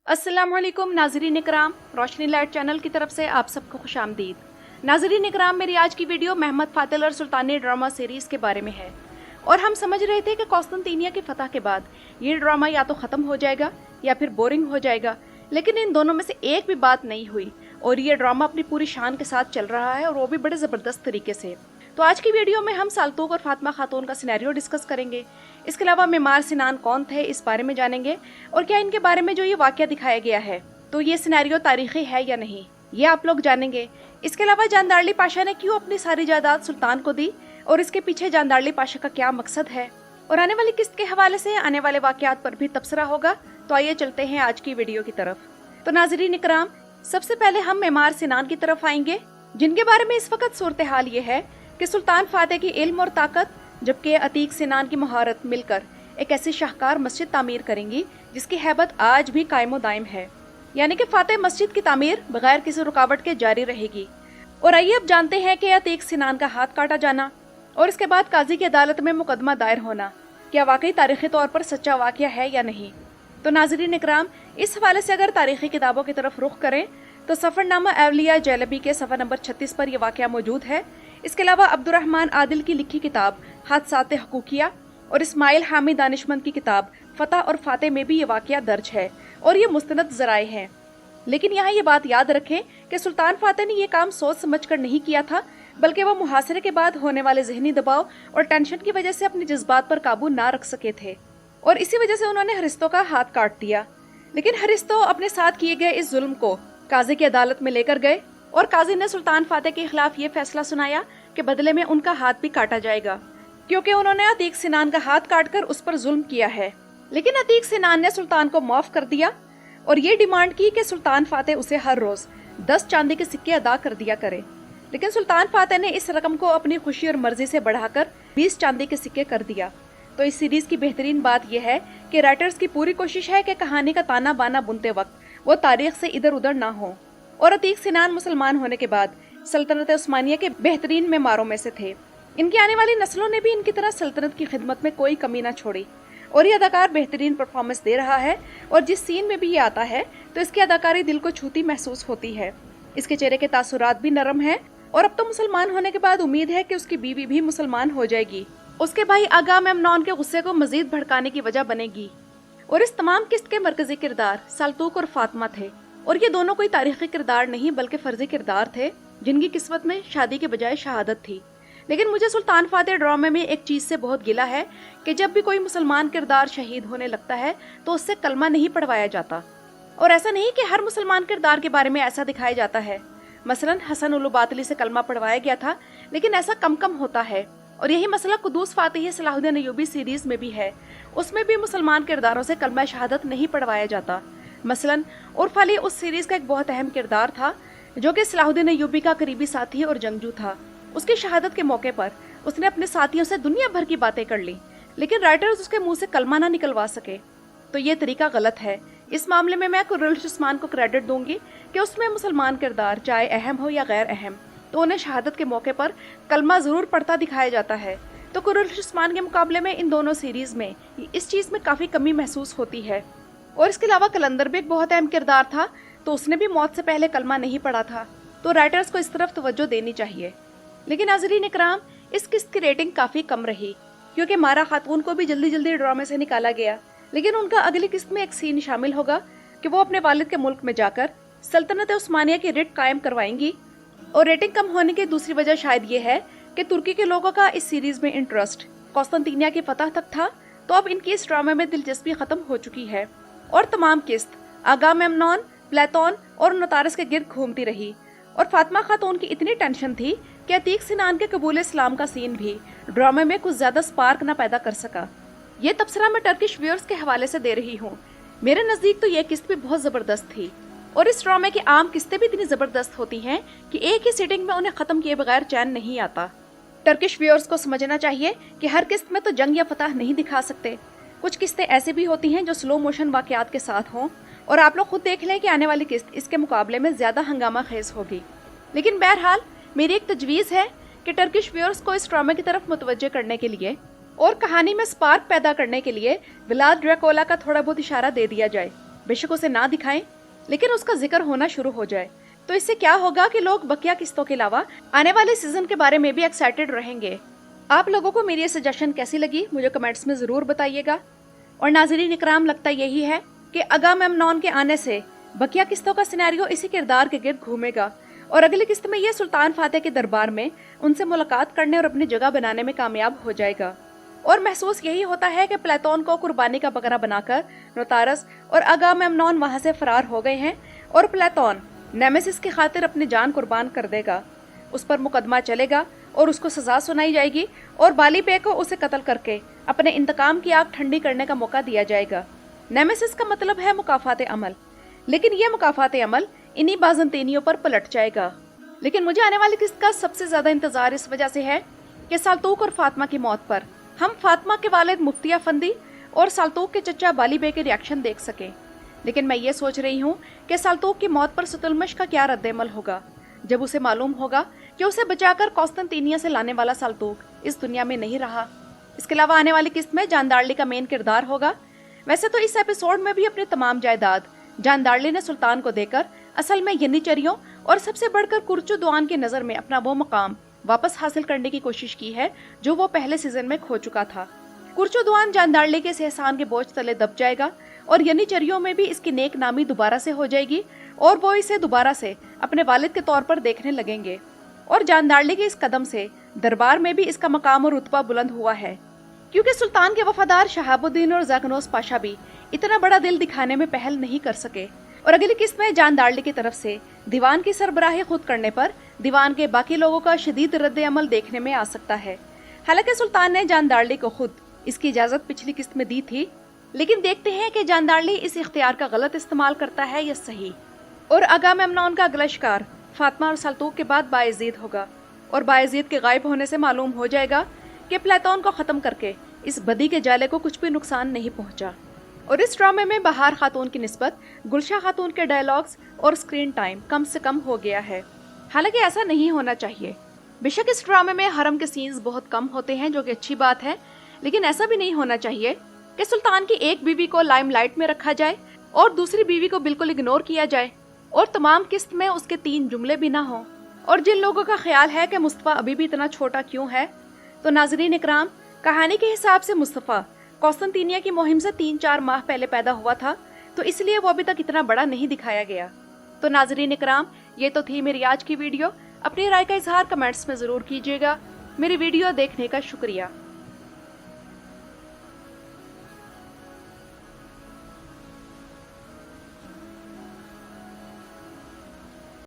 अस्सलामुअलैकुम नाज़रीन इकराम, रोशनी light channel की तरफ से आप सबको खुश आमदीद। नाज़रीन इकराम, मेरी आज की वीडियो महमद फातिल और सुल्तानी ड्रामा सीरीज़ के बारे में है। और हम समझ रहे थे कि कौस्तंतीनिया की फतह के बाद ये ड्रामा या तो ख़त्म हो जाएगा या फिर बोरिंग हो जाएगा, लेकिन इन दोनों में से एक भी बात नहीं हुई और ये ड्रामा अपनी पूरी शान के साथ चल रहा है और वो भी बड़े ज़बरदस्त तरीके से। तो आज की वीडियो में हम साल्तूक और फातिमा खातून का सिनेरियो डिस्कस करेंगे। इसके अलावा मेमार सिनान कौन थे इस बारे में जानेंगे और क्या इनके बारे में जो ये वाक़या दिखाया गया है तो ये सिनेरियो तारीखी है या नहीं, ये आप लोग जानेंगे। इसके अलावा जानदारली पाशा ने क्यों अपनी सारी जायदाद सुल्तान को दी और इसके पीछे जानदारली पाशा का क्या मकसद है, और आने वाली किस्त के हवाले से आने वाले वाक़यात पर भी तबसरा होगा। तो आइए चलते हैं आज की वीडियो की तरफ। तो नाज़रीन इकराम, सबसे पहले हम मेमार सिनान की तरफ आएंगे, जिनके बारे में इस वक्त सूरत हाल ये है कि सुल्तान फातेह की इल्म और ताकत जबकि अतीक सिनान की महारत मिलकर एक ऐसी शाहकार मस्जिद तामीर करेंगी जिसकी हैबत आज भी कायमो दायम है, यानी कि फातेह मस्जिद की तामीर बगैर किसी रुकावट के जारी रहेगी। और आइए अब जानते हैं कि अतीक सिनान का हाथ काटा जाना और इसके बाद काजी की अदालत में मुकदमा दायर होना क्या वाकई तारीखी तौर पर सच्चा वाक़या है या नहीं। तो नाज़रीन इकराम, इस हवाले से अगर तारीखी किताबों की तरफ रुख करें तो सफ़रनामा अवलिया जैलबी के सफ़ा नंबर 36 पर यह वाक़या मौजूद है। इसके अलावा अब्दुर्रहमान आदिल की लिखी किताब हादसाते हकूकिया और इस्माइल हामी दानिशमंद की किताब फतह और फातेह में भी ये वाक़या दर्ज है और ये मुस्तनद ज़राए हैं। लेकिन यहाँ ये बात याद रखें कि सुल्तान फातेह ने ये काम सोच समझ कर नहीं किया था, बल्कि वह मुहासरे के बाद होने वाले जहनी दबाव और टेंशन की वजह से अपने जज्बात पर काबू ना रख सके थे और इसी वजह से उन्होंने हरिस्तों का हाथ काट दिया। लेकिन हरिस्तों अपने साथ किए गए इस जुल्म को काजी की अदालत में लेकर गए और काजी ने सुल्तान फातेह के खिलाफ ये फैसला सुनाया कि बदले में उनका हाथ भी काटा जाएगा, क्योंकि उन्होंने अतीक सिनान का हाथ काटकर उस पर जुल्म किया है। लेकिन अतीक सिनान ने सुल्तान को माफ कर दिया और ये डिमांड की कि सुल्तान फातेह उसे हर रोज 10 चांदी के सिक्के अदा कर दिया करे। लेकिन सुल्तान फातेह ने इस रकम को अपनी खुशी और मर्जी से बढ़ाकर 20 चांदी के सिक्के कर दिया। तो इस सीरीज की बेहतरीन बात यह है कि राइटर्स की पूरी कोशिश है कि कहानी का ताना बाना बुनते वक्त वो तारीख से इधर उधर ना हो। और अतीक सिनान मुसलमान होने के बाद सल्तनत उस्मानिया के बेहतरीन मेमारों में से थे। इनकी आने वाली नस्लों ने भी इनकी तरह सल्तनत की खिदमत में कोई कमी ना छोड़ी और ये अदाकार बेहतरीन परफॉर्मेंस दे रहा है और जिस सीन में भी ये आता है तो इसकी अदाकारी दिल को छूती महसूस होती है। इसके चेहरे के तासुरात भी नरम है और अब तो मुसलमान होने के बाद उम्मीद है कि उसकी बीवी भी मुसलमान हो जाएगी, उसके भाई आगा मेमनॉन के गुस्से को मजीद भड़काने की वजह बनेगी। और इस तमाम किस्त के मरकजी किरदार साल्तूक और फातिमा थे और ये दोनों कोई तारीखी किरदार नहीं बल्कि फर्जी किरदार थे जिनकी किस्मत में शादी के बजाय शहादत थी। लेकिन मुझे सुल्तान फातेह ड्रामे में एक चीज़ से बहुत गिला है कि जब भी कोई मुसलमान किरदार शहीद होने लगता है तो उससे कलमा नहीं पढ़वाया जाता। और ऐसा नहीं कि हर मुसलमान किरदार के बारे में ऐसा दिखाया जाता है। मसलन हसन उल बातली से कलमा पढ़वाया गया था, लेकिन ऐसा कम कम होता है। और यही मसला Quddus Fatih Salahuddin Ayyubi series में भी है, उसमें भी मुसलमान किरदारों से कलमा शहादत नहीं पढ़वाया जाता। मसलन उर्फ अली उस सीरीज का एक बहुत अहम किरदार था जो कि सलाहुद्दीन अय्यूबी का करीबी साथी और जंगजू था। उसकी शहादत के मौके पर उसने अपने साथियों से दुनिया भर की बातें कर ली, लेकिन राइटर्स उसके मुंह से कलमा ना निकलवा सके। तो ये तरीका गलत है। इस मामले में मैं कुर्रतुल उस्मान को क्रेडिट दूंगी कि उसमें मुसलमान किरदार चाहे अहम हो या गैर अहम तो उन्हें शहादत के मौके पर कलमा जरूर पढ़ता दिखाया जाता है। तो कुर्रतुल उस्मान के मुकाबले में इन दोनों सीरीज में इस चीज में काफी कमी महसूस होती है। और इसके अलावा कलंदर भी एक बहुत अहम किरदार था, तो उसने भी मौत से पहले कलमा नहीं पढ़ा था। तो राइटर्स को इस तरफ तवज्जो देनी चाहिए। लेकिन नाज़रीन इकराम, इस किस्त की रेटिंग काफी कम रही क्योंकि मारा खातून को भी जल्दी जल्दी ड्रामे से निकाला गया। लेकिन उनका अगली किस्त में एक सीन शामिल होगा कि वो अपने वालिद के मुल्क में जाकर सल्तनत उस्मानिया की रिट कायम करवाएंगी। और रेटिंग कम होने की दूसरी वजह शायद ये है कि तुर्की के लोगों का इस सीरीज में इंटरेस्ट कौस्तंतीनिया की फतह तक था, तो अब इनकी इस ड्रामे में दिलचस्पी खत्म हो चुकी है और तमाम किस्त आगा मेमनॉन, प्लेटोन और नतारस के गिर्द घूमती रही। और फातिमा खातून की इतनी टेंशन थी कि अतीक सिनान के कबूल इस्लाम का सीन भी ड्रामे में कुछ ज्यादा स्पार्क न पैदा कर सका। ये तबसरा मैं टर्किश व्यूअर्स के हवाले से दे रही हूँ। मेरे नजदीक तो ये किस्त भी बहुत जबरदस्त थी और इस ड्रामे की आम किस्तें भी इतनी जबरदस्त होती हैं कि एक ही सीटिंग में उन्हें खत्म किए बगैर चैन नहीं आता। टर्किश व्यूअर्स को समझना चाहिए कि हर किस्त में तो जंग या फतह नहीं दिखा सकते। कुछ किस्तें ऐसे भी होती हैं जो स्लो मोशन वाकयात के साथ हों और आप लोग खुद देख लें कि आने वाली किस्त इसके मुकाबले में ज्यादा हंगामा खेज होगी। लेकिन बहरहाल मेरी एक तजवीज़ है कि टर्किश व्यूअर्स को इस ड्रामे की तरफ मुतवज्जे करने के लिए और कहानी में स्पार्क पैदा करने के लिए व्लाद ड्रैकुला का थोड़ा बहुत इशारा दे दिया जाए। बेशक उसे ना दिखाएं, लेकिन उसका जिक्र होना शुरू हो जाए। तो इससे क्या होगा कि लोग बकिया किस्तों के अलावा आने वाले सीजन के बारे में भी एक्साइटेड रहेंगे। आप लोगों को मेरी ये सजेशन कैसी लगी मुझे कमेंट्स में ज़रूर बताइएगा। और नाज़रीन इकराम, लगता यही है कि अगामेम्नॉन के आने से बकिया किस्तों का सिनेरियो इसी किरदार के गिर्द घूमेगा और अगली किस्त में ये सुल्तान फातेह के दरबार में उनसे मुलाकात करने और अपनी जगह बनाने में कामयाब हो जाएगा। और महसूस यही होता है कि प्लेटोन को कुर्बानी का बकरा बनाकर नोतारस और अगामेम्नॉन वहां से फरार हो गए हैं और प्लेटोन नेमेसिस की खातिर अपनी जान कुर्बान कर देगा। उस पर मुकदमा चलेगा और उसको सजा सुनाई जाएगी और बाली पे को उसे कत्ल करके अपने इंतकाम की आग ठंडी करने का मौका दिया जाएगा। नेमेसिस का मतलब है मुकाफात अमल, लेकिन ये मुकाफात अमल इन्हीं बाज़ंतीनियों पर पलट जाएगा। लेकिन मुझे आने वाली किस्त का सबसे ज्यादा इंतजार इस वजह से है कि साल्तूक और फातिमा की मौत पर हम फातिमा के वालिद मुफ्ती अफंदी और साल्तूक के चचा बाली बे के रिएक्शन देख सकें। लेकिन मैं ये सोच रही हूँ कि साल्तूक की मौत पर सुतुलमश का क्या रद्द-ए-अमल होगा जब उसे मालूम होगा कि उसे बचाकर कॉस्टंतीनिया से लाने वाला साल्तूक इस दुनिया में नहीं रहा। इसके अलावा आने वाली किस्त में जानदारली का मेन किरदार होगा। वैसे तो इस एपिसोड में भी अपनी तमाम जायदाद जानदारली ने सुल्तान को देकर असल में यन्नीचरियों और सबसे बढ़कर कुर्चु दुआन की नज़र में अपना वो मकाम वापस हासिल करने की कोशिश की है जो वो पहले सीजन में खो चुका था। कुर्चु दुआन जानदारली के इस एहसान के बोझ तले दब जाएगा और यन्नीचरियों में भी इसकी नेक नामी दोबारा से हो जाएगी और वो इसे दोबारा से अपने वालिद के तौर पर देखने लगेंगे। और जानदारली के इस कदम से दरबार में भी इसका मकाम और रुतबा बुलंद हुआ है, क्योंकि सुल्तान के वफादार शहाबुद्दीन और ज़ागनोस पाशा भी इतना बड़ा दिल दिखाने में पहल नहीं कर सके। और अगली किस्त में जानदारली की तरफ से दीवान की सरबराही खुद करने पर दीवान के बाकी लोगों का शदीद रद्द-ए-अमल देखने में आ सकता है। हालांकि सुल्तान ने जानदारली को खुद इसकी इजाज़त पिछली किस्त में दी थी, लेकिन देखते हैं कि जानदारली इस इख्तियार का गलत इस्तेमाल करता है या सही। और अगामेम्नॉन का अगला शिकार फातिमा और साल्तूक के बाद बायज़ीद होगा और बायज़ीद के गायब होने से मालूम हो जाएगा कि प्लेटोन को ख़त्म करके इस बदी के जाले को कुछ भी नुकसान नहीं पहुंचा। और इस ड्रामे में बहार खातून की निस्बत गुलशा खातून के डायलॉग्स और स्क्रीन टाइम कम से कम हो गया है। हालांकि ऐसा नहीं होना चाहिए। बेशक इस ड्रामे में हरम के सीन्स बहुत कम होते हैं जो कि अच्छी बात है, लेकिन ऐसा भी नहीं होना चाहिए कि सुल्तान की एक बीवी को लाइमलाइट में रखा जाए और दूसरी बीवी को बिल्कुल इग्नोर किया जाए और तमाम किस्त में उसके 3 जुमले भी ना हों। और जिन लोगों का ख्याल है कि मुस्तफ़ा अभी भी इतना छोटा क्यों है, तो नाज़रीन इकराम, कहानी के हिसाब से मुस्तफ़ा कॉस्टंतीनिया की मुहिम से 3-4 माह पहले पैदा हुआ था, तो इसलिए वो अभी तक इतना बड़ा नहीं दिखाया गया। तो नाज़रीन इकराम, ये तो थी मेरी आज की वीडियो। अपनी राय का इजहार कमेंट्स में ज़रूर कीजिएगा। मेरी वीडियो देखने का शुक्रिया।